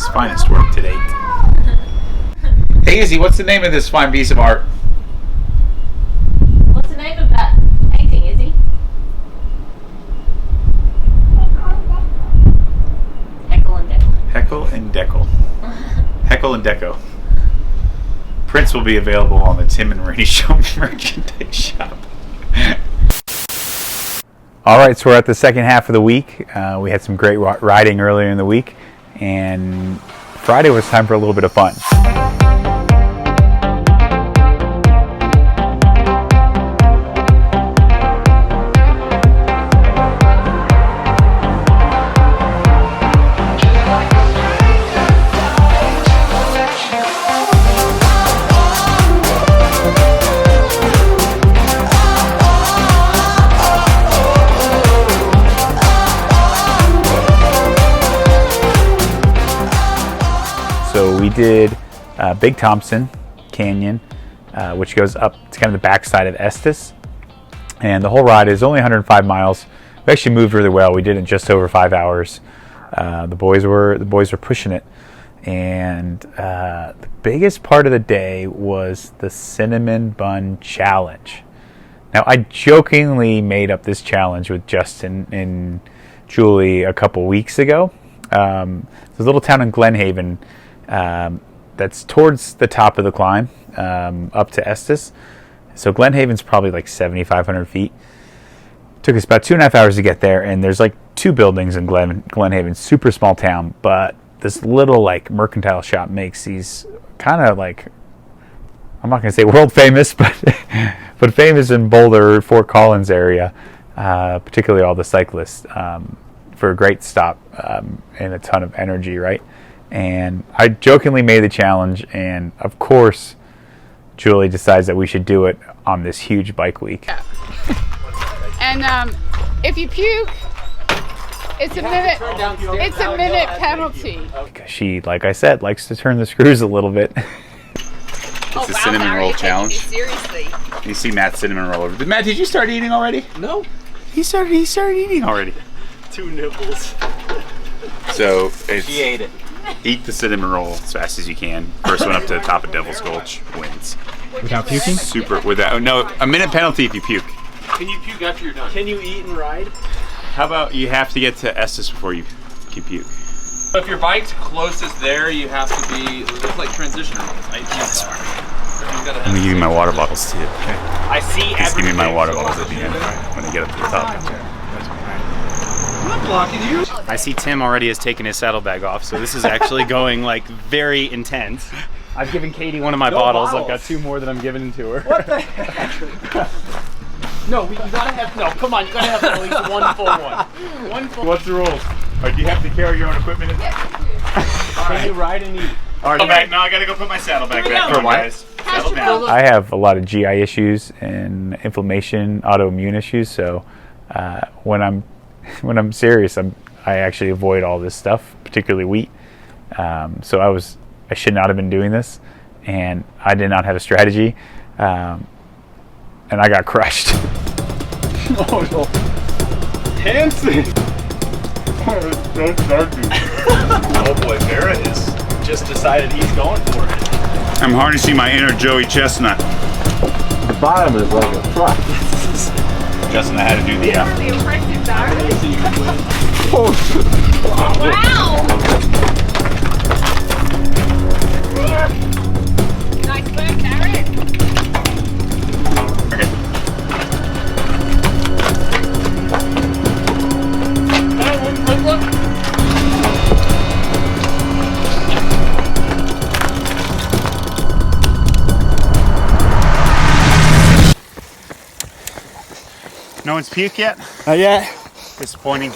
his finest work to date. Hey Izzy, what's the name of this fine piece of art? What's the name of that painting, Izzy? Heckle and Deckle. Heckle and Deckle. Heckle and Deco. Prints will be available on the Tim and Rinny Show merchandise shop. All right, so we're at the second half of the week. We had some great riding earlier in the week, and Friday was time for a little bit of fun. So we did Big Thompson Canyon, which goes up to kind of the backside of Estes, and the whole ride is only 105 miles. We actually moved really well. We did it in just over 5 hours. The boys were pushing it, and the biggest part of the day was the cinnamon bun challenge. Now, I jokingly made up this challenge with Justin and Julie a couple weeks ago. There's a little town in Glen Haven that's towards the top of the climb up to Estes. So Glen Haven's probably like 7,500 feet. Took us about 2.5 hours to get there, and there's like 2 buildings in Glen Haven, super small town, but this little like mercantile shop makes these kind of like, I'm not going to say world famous, but but famous in Boulder, Fort Collins area, particularly all the cyclists, for a great stop and a ton of energy, right? And I jokingly made the challenge, and of course Julie decides that we should do it on this huge bike week. Yeah. And if you puke, it's a minute penalty. Because she, like I said, likes to turn the screws a little bit. It's the cinnamon roll challenge. Seriously. You see Matt's cinnamon roll over. Matt, did you start eating already? No. He started eating already. 2 nibbles. So it's, She ate it. Eat the cinnamon roll as fast as you can. First one up to the top of Devil's Gulch wins. Without puking? Super. Without, no, a minute penalty if you puke. Can you puke after you're done? Can you eat and ride? How about you have to get to Estes before you can puke? So if your bike's closest there, you have to be. There's like transition rules. Let me give you my water bottles too. Okay. I see. Just give me my water bottles at the end when they get up to the top. I'm not blocking you. I see Tim already has taken his saddlebag off, so this is actually going like very intense. I've given Katie one of my bottles. I've got 2 more that I'm giving to her. What the heck? No, you gotta have. No, come on, you gotta have at least one full one. One full. What's the rules? Or do you have to carry your own equipment? Can you ride and eat? All right, now I gotta go put my saddlebag back on, guys. Settle down. I have a lot of GI issues and inflammation, autoimmune issues, so when I'm serious, I actually avoid all this stuff, particularly wheat. So I should not have been doing this, and I did not have a strategy, and I got crushed. Oh no, Hanson! Oh boy, Vera has just decided he's going for it. I'm harnessing my inner Joey Chestnut. The bottom is like a truck. Justin, I had to do the The impressive Barry. Oh, Wow! Nice work, Barry. No one's puked yet? not yet. Disappointing.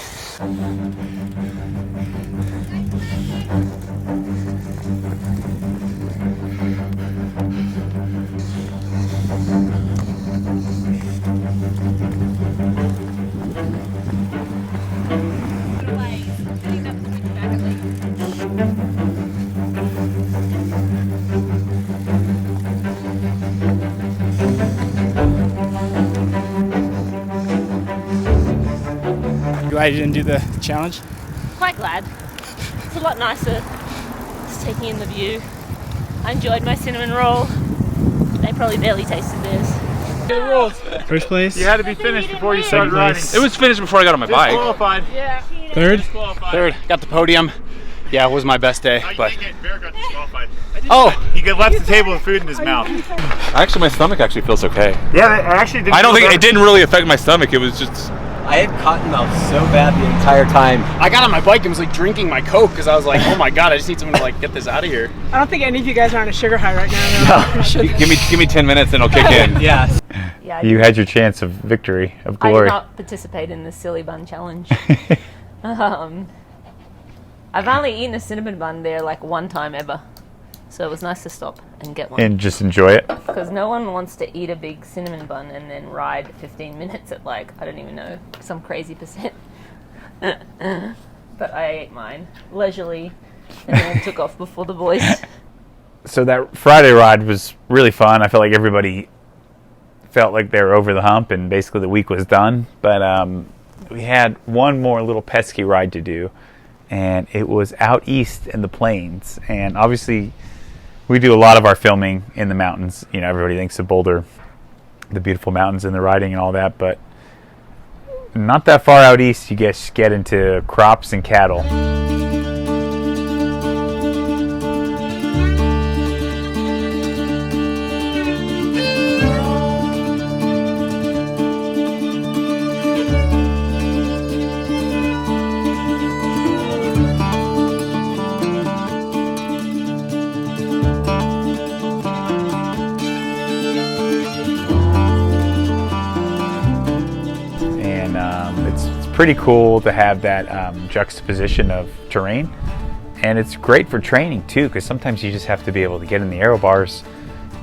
Glad you didn't do the challenge. Quite glad. It's a lot nicer Just taking in the view. I enjoyed my cinnamon roll. They probably barely tasted theirs. First place. You had to be finished before you started riding. It was finished before I got on my bike. Disqualified. Yeah. Third. Third, got the podium. Yeah, it was my best day, but Bear got disqualified. oh, He left the table with food in his mouth. Actually, my stomach actually feels okay. Yeah, I actually didn't. I don't think it didn't really affect my stomach. It was just. I had cotton mouth so bad the entire time. I got on my bike and was like drinking my Coke because I was like, oh my god, I just need someone to like get this out of here. I don't think any of you guys are on a sugar high right now. No. Give me 10 minutes and it'll kick in. Yeah. Yeah, You had your chance of victory, of I did glory. not participate in the silly bun challenge. I've only eaten a cinnamon bun there like one time ever, so it was nice to stop and get one. And just enjoy it. Because no one wants to eat a big cinnamon bun and then ride 15 minutes at like, I don't even know, some crazy percent. But I ate mine leisurely and then took off before the boys. So that Friday ride was really fun. I felt like everybody felt like they were over the hump and basically the week was done. But we had one more little pesky ride to do, and it was out east in the plains. And obviously we do a lot of our filming in the mountains. You know, everybody thinks of Boulder, the beautiful mountains and the riding and all that, but not that far out east you get into crops and cattle. It's pretty cool to have that juxtaposition of terrain, and it's great for training too, because sometimes you just have to be able to get in the aero bars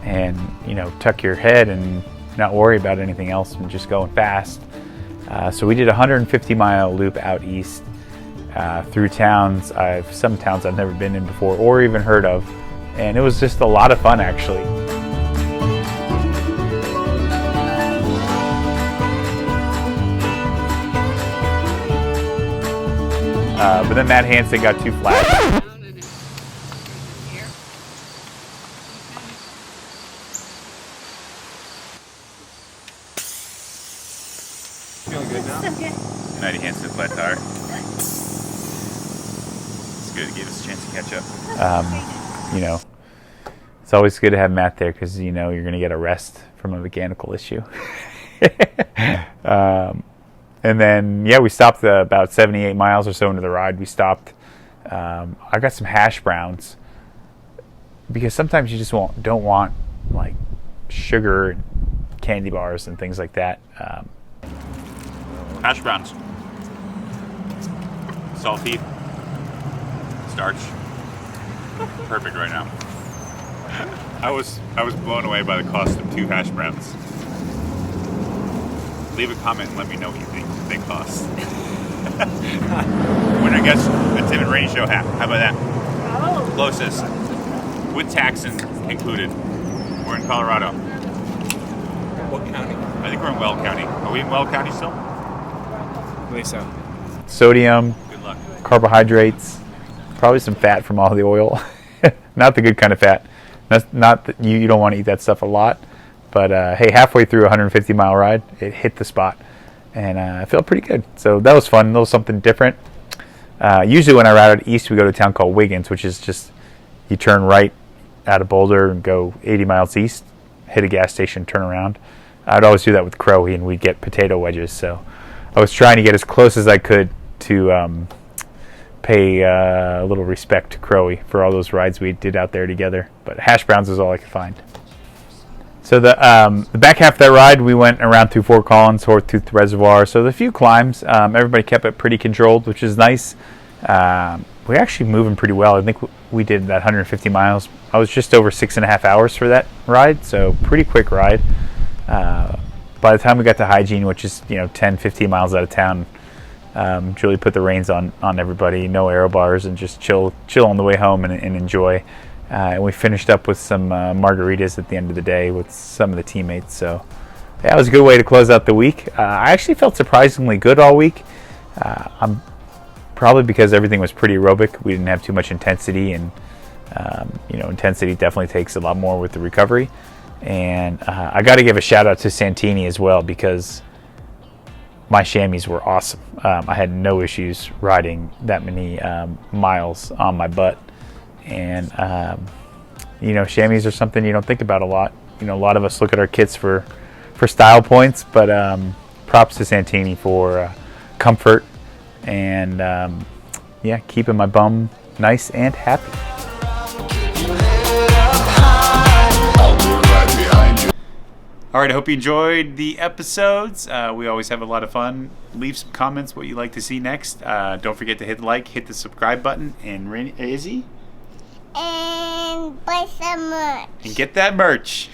and, you know, tuck your head and not worry about anything else and just going fast. So we did a 150-mile loop out east through towns. Some towns I've never been in before or even heard of, and it was just a lot of fun actually. But then Matt Hansen got too flat. Feeling good now? 90 Hansen flat tire. It's good. It gave us a chance to catch up. You know, it's always good to have Matt there because you know you're going to get a rest from a mechanical issue. And then, yeah, we stopped about 78 miles or so into the ride. We stopped. I got some hash browns because sometimes you just don't want like sugar and candy bars and things like that. Hash browns. Salty. Starch. Perfect right now. I was blown away by the cost of 2 hash browns. Leave a comment and let me know what you think they cost. Winner gets a Tim and Rinny show hat. How about that? Oh. Closest. With tax included. We're in Colorado. What county? I think we're in Weld County. Are we in Weld County still? I believe so. Sodium, Good luck. carbohydrates, probably some fat from all the oil. Not the good kind of fat. That's not that you don't want to eat that stuff a lot. But hey, halfway through a 150-mile ride, it hit the spot, and I felt pretty good. So that was fun. A little something different. Usually when I ride out east, we go to a town called Wiggins, which is just you turn right out of Boulder and go 80 miles east, hit a gas station, turn around. I'd always do that with Crowy, and we'd get potato wedges. So I was trying to get as close as I could to pay a little respect to Crowy for all those rides we did out there together. But hash browns is all I could find. So the back half of that ride, we went around through Fort Collins, Horsetooth Reservoir. So the few climbs, everybody kept it pretty controlled, which is nice. We're actually moving pretty well. I think we did that 150 miles. I was just over 6.5 hours for that ride, so pretty quick ride. By the time we got to Hygiene, which is 10, 15 miles out of town, Julie put the reins on everybody, no aero bars, and just chill on the way home and enjoy. And we finished up with some margaritas at the end of the day with some of the teammates. So yeah, it was a good way to close out the week. I actually felt surprisingly good all week. I'm probably because everything was pretty aerobic. We didn't have too much intensity, and Intensity definitely takes a lot more with the recovery. And I got to give a shout out to Santini as well, because my chamois were awesome. I had no issues riding that many miles on my butt. And, chamois are something you don't think about a lot. A lot of us look at our kits for style points, but props to Santini for comfort and, keeping my bum nice and happy. All right, I hope you enjoyed the episodes. We always have a lot of fun. Leave some comments what you'd like to see next. Don't forget to hit the like, hit the subscribe button, and Izzy? And buy some merch. And get that merch.